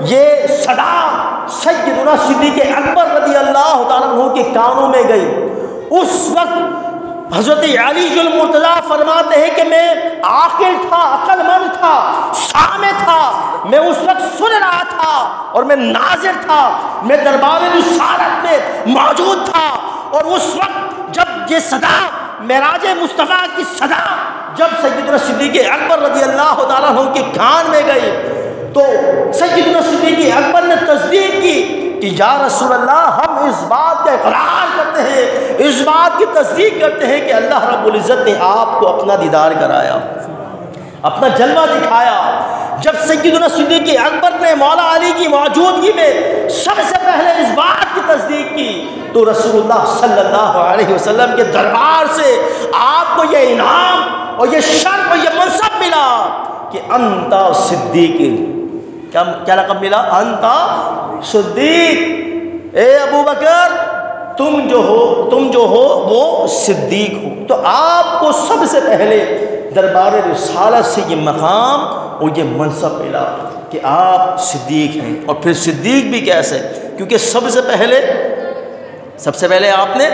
یہ صدا سیدنا صدیق اکبر رضی اللہ تعالیٰ عنہ کے کانوں میں گئی، اس وقت حضرت علی المرتضیٰ فرماتے ہیں کہ میں عاقل تھا، عقل مند تھا، سامع تھا، میں اس وقت سن رہا تھا اور میں ناظر تھا، میں دربار رسالت میں موجود تھا، اور اس وقت جب یہ صدا معراج مصطفیٰ کی صدا جب سیدنا صدیق اکبر رضی اللہ تعالیٰ عنہ کے کان میں گئی تو سیدنا صدیق اکبر نے تصدیق کی کہ یا رسول اللہ ہم اس بات کا اقرار کرتے ہیں، اس بات کی تصدیق کرتے ہیں کہ اللہ رب العزت نے آپ کو اپنا دیدار کرایا، اپنا جلوہ دکھایا۔ جب سیدنا صدیق اکبر نے مولا علی کی موجودگی میں سب سے پہلے اس بات کی تصدیق کی تو رسول اللہ صلی اللہ علیہ وسلم کے دربار سے آپ کو یہ انعام اور یہ شرف اور یہ منصب ملا کہ انتا صدیق، کیا لقب ملا؟ انتا صدیق، اے ابو بکر تم جو ہو وہ صدیق ہو۔ تو آپ کو سب سے پہلے دربار رسالت سے یہ مقام اور یہ منصب ملا کہ آپ صدیق ہیں۔ اور پھر صدیق بھی کیسے؟ کیونکہ سب سے پہلے آپ نے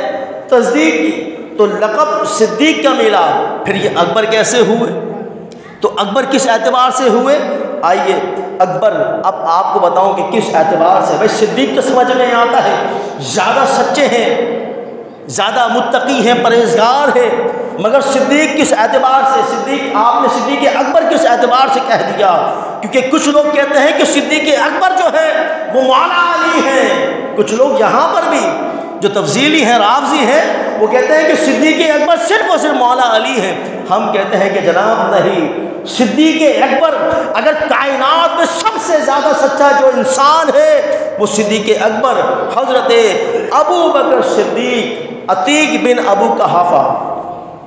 تصدیق کی تو لقب صدیق کا ملا۔ پھر یہ اکبر کیسے ہوئے؟ تو اکبر کس اعتبار سے ہوئے؟ آئیے اکبر اب آپ کو بتاؤں کہ کس اعتبار سے۔ بھائی صدیق تو سمجھ میں آتا ہے، زیادہ سچے ہیں، زیادہ متقی ہیں، پرہیزگار ہیں، مگر صدیق کس اعتبار سے؟ آپ نے صدیق اکبر کس اعتبار سے کہہ دیا؟ کیونکہ کچھ لوگ کہتے ہیں کہ صدیق اکبر جو ہے وہ مولا علی ہیں، کچھ لوگ یہاں پر بھی جو تفضیلی ہیں، رافضی ہیں، وہ کہتے ہیں کہ صدیق اکبر صرف اور صرف مولا علی ہیں۔ ہم کہتے ہیں کہ جناب نہیں، صدیق اکبر اگر کائنات میں سب سے زیادہ سچا جو انسان ہے وہ صدیق اکبر حضرت ابو بکر صدیق عتیق بن ابو قحافہ،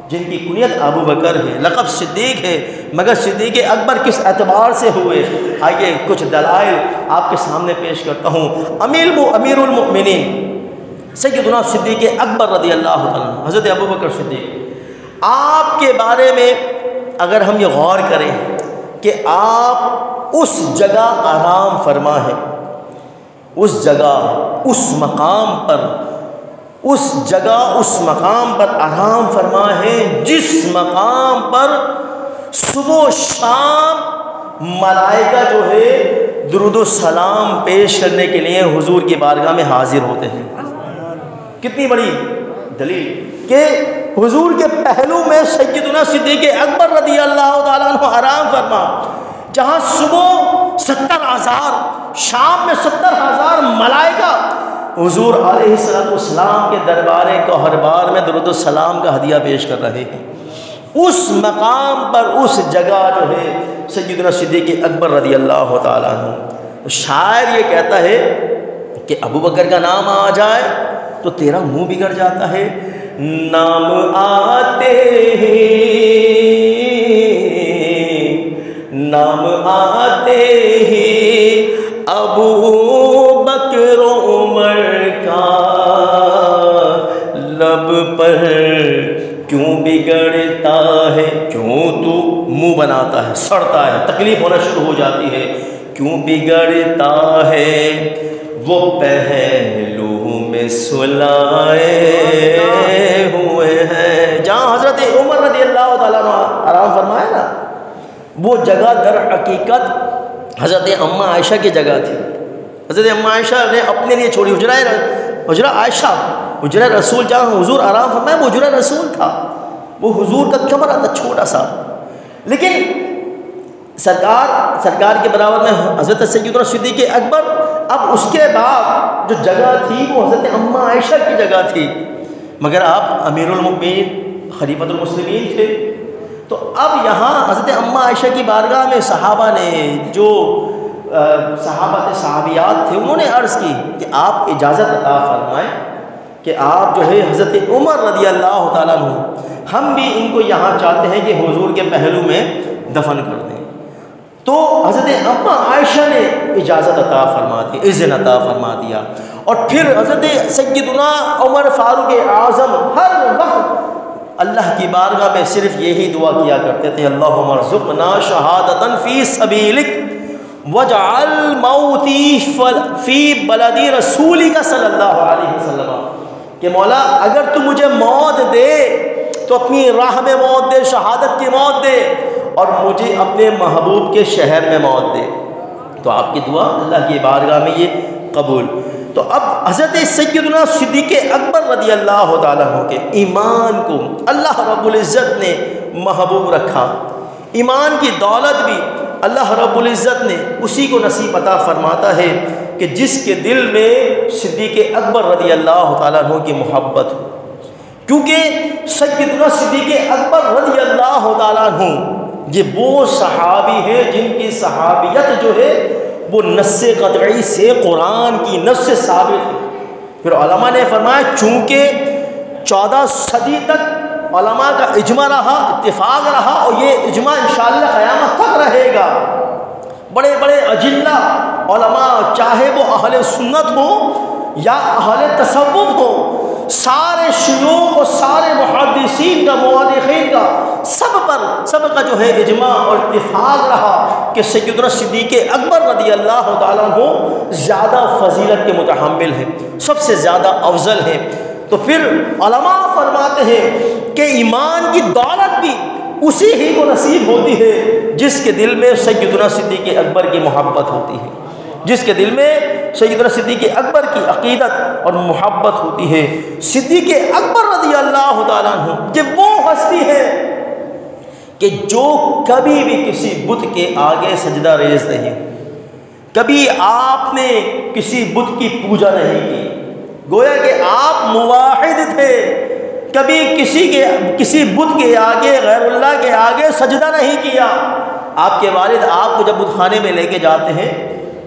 جن کی کنیت ابو بکر ہے، لقب صدیق ہے، مگر صدیق اکبر کس اعتبار سے ہوئے؟ آئیے کچھ دلائل آپ کے سامنے پیش کرتا ہوں۔ امیر المؤمنین سیدنا صدیق اکبر رضی اللہ عنہ، حضرت ابو بکر صدیق، آپ کے بارے میں اگر ہم یہ غور کریں کہ آپ اس جگہ آرام فرما ہے، اس جگہ اس مقام پر آرام فرما ہے جس مقام پر صبح و شام ملائکہ جو ہے درود و سلام پیش کرنے کے لیے حضور کی بارگاہ میں حاضر ہوتے ہیں۔ کتنی بڑی دلیل کہ حضور کے پہلو میں سیدنا صدیق اکبر رضی اللہ تعالیٰ عنہ آرام فرما، جہاں صبح 70,000 شام میں 70,000 ملائکہ حضور علیہ السلام کے دربار کوثر میں درود السلام کا ہدیہ پیش کر رہے ہیں۔ اس مقام پر اس جگہ جو ہے سیدنا صدیق اکبر رضی اللہ تعالیٰ عنہ، شاعر یہ کہتا ہے کہ ابو بکر کا نام آ جائے تو تیرا منہ بگڑ جاتا ہے، نام آتے ہی ابو بکر عمر کا لب پر کیوں بگڑتا ہے، کیوں تو منہ بناتا ہے، سڑتا ہے، تکلیف ہونا شروع ہو جاتی ہے، کیوں بگڑتا ہے وہ پہلو میں سلائے ہوئے ہیں۔ جہاں حضرت عمر رضی اللہ تعالیٰ عنہ آرام فرمائے نا، وہ جگہ در حقیقت حضرت اماں عائشہ کی جگہ تھی۔ حضرت اماں عائشہ نے اپنے لیے چھوڑی حجرہ عائشہ، حجرہ رسول، جہاں حضور آرام فرمائے وہ حجرہ رسول تھا، وہ حضور کا کمرہ تھا چھوٹا سا، لیکن سرکار کے برابر میں حضرت سیدنا صدیق اکبر، اب اس کے بعد جو جگہ تھی وہ حضرت اماں عائشہ کی جگہ تھی، مگر آپ امیر المؤمنین خلیفۃ المسلمین تھے، تو اب یہاں حضرت اماں عائشہ کی بارگاہ میں صحابہ نے، جو صحابہ تھے، صحابیات تھے، انہوں نے عرض کی کہ آپ اجازت عطا فرمائیں کہ آپ جو ہے حضرت عمر رضی اللہ تعالیٰ عنہ، ہم بھی ان کو یہاں چاہتے ہیں کہ حضور کے پہلو میں دفن کر دیں۔ تو حضرت اماں عائشہ نے اجازت عطا فرما دی، اذن عطا فرما دیا، اور پھر حضرت سیدنا عمر فاروق اعظم ہر وقت اللہ کی بارگاہ میں صرف یہی دعا کیا کرتے تھے، اللہم ارزقنا شہادۃ فی سبیلک وجعل موتی فی بلدی رسولک صلی اللہ علیہ وسلم، کہ مولا اگر تو مجھے موت دے تو اپنی راہ میں موت دے، شہادت کی موت دے، اور مجھے اپنے محبوب کے شہر میں موت دے۔ تو آپ کی دعا اللہ کی بارگاہ میں یہ قبول۔ تو اب حضرت سیدنا صدیق اکبر رضی اللہ تعالیٰ عنہ کے ایمان کو اللہ رب العزت نے محبوب رکھا، ایمان کی دولت بھی اللہ رب العزت نے اسی کو نصیب عطا فرماتا ہے کہ جس کے دل میں صدیق اکبر رضی اللہ تعالیٰ عنہ کی محبت ہو، کیونکہ سیدنا صدیق اکبر رضی اللہ تعالیٰ عنہ یہ وہ صحابی ہیں جن کی صحابیت جو ہے وہ نص قطعی سے، قرآن کی نص سے ثابت ہے۔ پھر علماء نے فرمایا چونکہ 14 صدی تک علماء کا اجماع رہا، اتفاق رہا، اور یہ اجماع انشاءاللہ قیامت تک رہے گا۔ بڑے بڑے اجلہ علماء، چاہے وہ اہل سنت ہو یا اہل تصوف ہو، سارے شیوخ اور سارے محدثین کا، مورخین کا، سب کا جو ہے اجماع اور اتفاق رہا کہ سیدنا صدیق اکبر رضی اللہ تعالیٰ عنہ زیادہ فضیلت کے متحمل ہیں، سب سے زیادہ افضل ہیں۔ تو پھر علماء فرماتے ہیں کہ ایمان کی دولت بھی اسی ہی کو نصیب ہوتی ہے جس کے دل میں سیدنا صدیق اکبر کی محبت ہوتی ہے، جس کے دل میں سیدنا صدیق اکبر کی عقیدت اور محبت ہوتی ہے۔ صدیق اکبر رضی اللہ تعالیٰ عنہ یہ وہ ہستی ہے کہ جو کبھی بھی کسی بت کے آگے سجدہ ریز نہیں، کبھی آپ نے کسی بت کی پوجا نہیں کی، گویا کہ آپ موحد تھے، کبھی کسی بت کے آگے، غیر اللہ کے آگے سجدہ نہیں کیا۔ آپ کے والد آپ کو جب بت خانے میں لے کے جاتے ہیں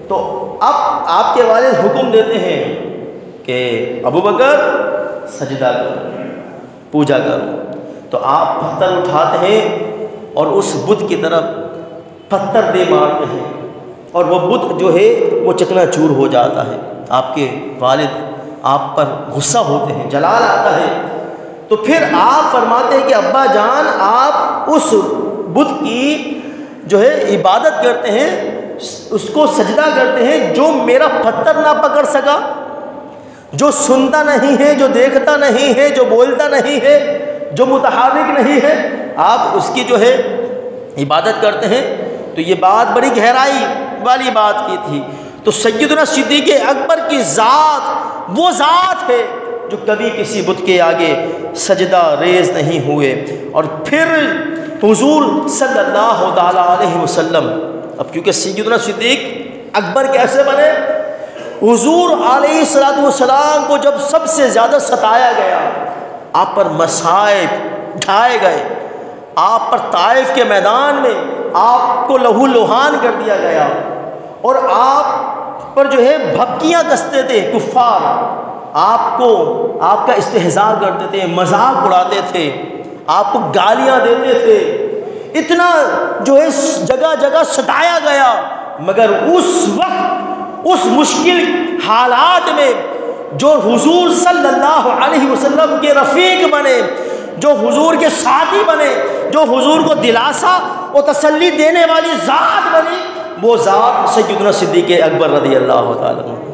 تو اب آپ کے والد حکم دیتے ہیں کہ ابو بکر سجدہ کرو، پوجا کرو، تو آپ پتھر اٹھاتے ہیں اور اس بت کی طرف پتھر دے مارتے ہیں، اور وہ بت جو ہے وہ چکنا چور ہو جاتا ہے۔ آپ کے والد آپ پر غصہ ہوتے ہیں، جلال آتا ہے، تو پھر آپ فرماتے ہیں کہ ابا جان آپ اس بت کی جو ہے عبادت کرتے ہیں، اس کو سجدہ کرتے ہیں جو میرا پتھر نہ پکڑ سکا، جو سنتا نہیں ہے، جو دیکھتا نہیں ہے، جو بولتا نہیں ہے، جو متحرک نہیں ہے، آپ اس کی جو ہے عبادت کرتے ہیں۔ تو یہ بات بڑی گہرائی والی بات کی تھی۔ تو سیدنا صدیق اکبر کی ذات وہ ذات ہے جو کبھی کسی بت کے آگے سجدہ ریز نہیں ہوئے۔ اور پھر حضور صلی اللہ تعالیٰ علیہ وسلم، اب کیونکہ سیدنا صدیق اکبر کیسے بنے؟ حضور علیہ السلام کو جب سب سے زیادہ ستایا گیا، آپ پر مصائب ڈھائے گئے، آپ پر طائف کے میدان میں آپ کو لہو لہان کر دیا گیا، اور آپ پر جو ہے بھپکیاں کستے تھے کفار، آپ کا استہزاء کرتے تھے، مذاق اڑاتے تھے، آپ کو گالیاں دیتے تھے، اتنا جو ہے جگہ جگہ ستایا گیا، مگر اس وقت اس مشکل حالات میں جو حضور صلی اللہ علیہ وسلم کے رفیق بنے، جو حضور کے ساتھی بنے، جو حضور کو دلاسا و تسلی دینے والی ذات بنی، وہ ذات سیدنا صدیق اکبر رضی اللہ تعالیٰ عنہ۔